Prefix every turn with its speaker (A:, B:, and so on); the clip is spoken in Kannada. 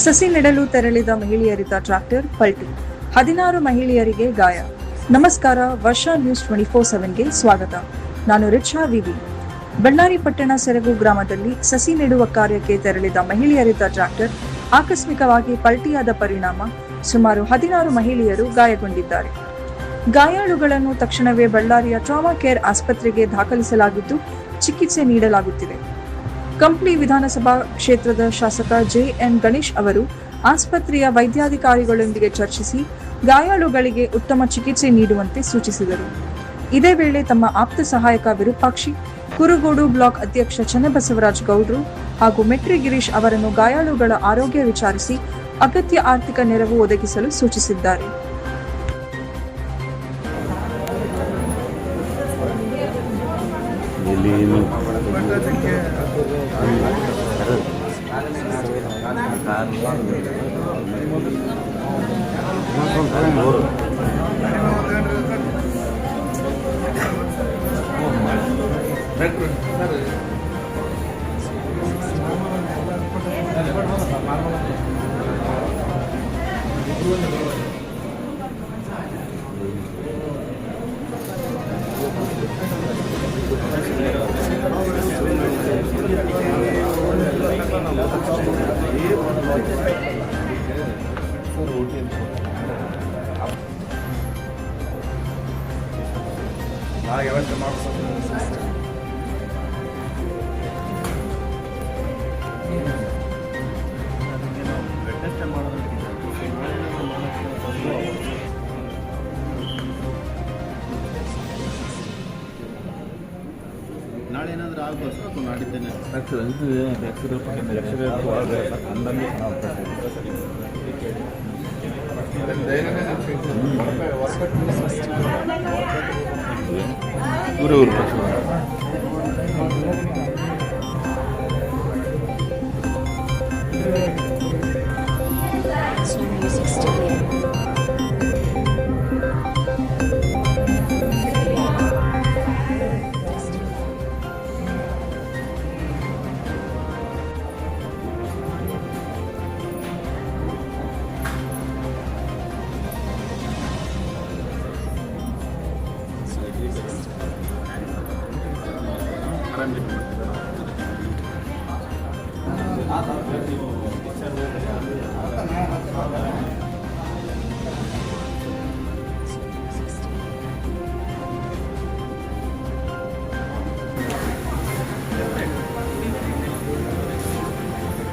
A: ಸಸಿ ನೆಡಲು ತೆರಳಿದ ಮಹಿಳೆಯರಿದ್ದ ಟ್ರ್ಯಾಕ್ಟರ್ ಪಲ್ಟಿ, 16 ಮಹಿಳೆಯರಿಗೆ ಗಾಯ. ನಮಸ್ಕಾರ, ವರ್ಷ ನ್ಯೂಸ್ 24/7ಗೆ ಸ್ವಾಗತ. ನಾನು ರಿಚಾ ವಿವಿ. ಬಳ್ಳಾರಿ ಪಟ್ಟಣ ಸೆರಗು ಗ್ರಾಮದಲ್ಲಿ ಸಸಿ ನೆಡುವ ಕಾರ್ಯಕ್ಕೆ ತೆರಳಿದ ಮಹಿಳೆಯರಿದ್ದ ಟ್ರ್ಯಾಕ್ಟರ್ ಆಕಸ್ಮಿಕವಾಗಿ ಪಲ್ಟಿಯಾದ ಪರಿಣಾಮ ಸುಮಾರು 16 ಮಹಿಳೆಯರು ಗಾಯಗೊಂಡಿದ್ದಾರೆ. ಗಾಯಾಳುಗಳನ್ನು ತಕ್ಷಣವೇ ಬಳ್ಳಾರಿಯ ಟ್ರಾಮಾ ಕೇರ್ ಆಸ್ಪತ್ರೆಗೆ ದಾಖಲಿಸಲಾಗಿದ್ದು ಚಿಕಿತ್ಸೆ ನೀಡಲಾಗುತ್ತಿದೆ. ಕಂಪ್ಲಿ ವಿಧಾನಸಭಾ ಕ್ಷೇತ್ರದ ಶಾಸಕ ಜೆ.ಎನ್. ಗಣೇಶ್ ಅವರು ಆಸ್ಪತ್ರೆಯ ವೈದ್ಯಾಧಿಕಾರಿಗಳೊಂದಿಗೆ ಚರ್ಚಿಸಿ ಗಾಯಾಳುಗಳಿಗೆ ಉತ್ತಮ ಚಿಕಿತ್ಸೆ ನೀಡುವಂತೆ ಸೂಚಿಸಿದರು. ಇದೇ ವೇಳೆ ತಮ್ಮ ಆಪ್ತ ಸಹಾಯಕ ವಿರೂಪಾಕ್ಷಿ, ಕುರುಗೋಡು ಬ್ಲಾಕ್ ಅಧ್ಯಕ್ಷ ಚನ್ನಬಸವರಾಜ ಗೌಡ್ರು ಹಾಗೂ ಮೆಟ್ರಿ ಗಿರೀಶ್ ಅವರನ್ನು ಗಾಯಾಳುಗಳ ಆರೋಗ್ಯ ವಿಚಾರಿಸಿ ಅಗತ್ಯ ಆರ್ಥಿಕ ನೆರವು ಒದಗಿಸಲು ಸೂಚಿಸಿದ್ದಾರೆ.
B: ನಾಳೆ ಏನಾದರೂ ಆಗ್ಬೋದು ಸರ್, ನಾಡಿದ್ದೇನೆ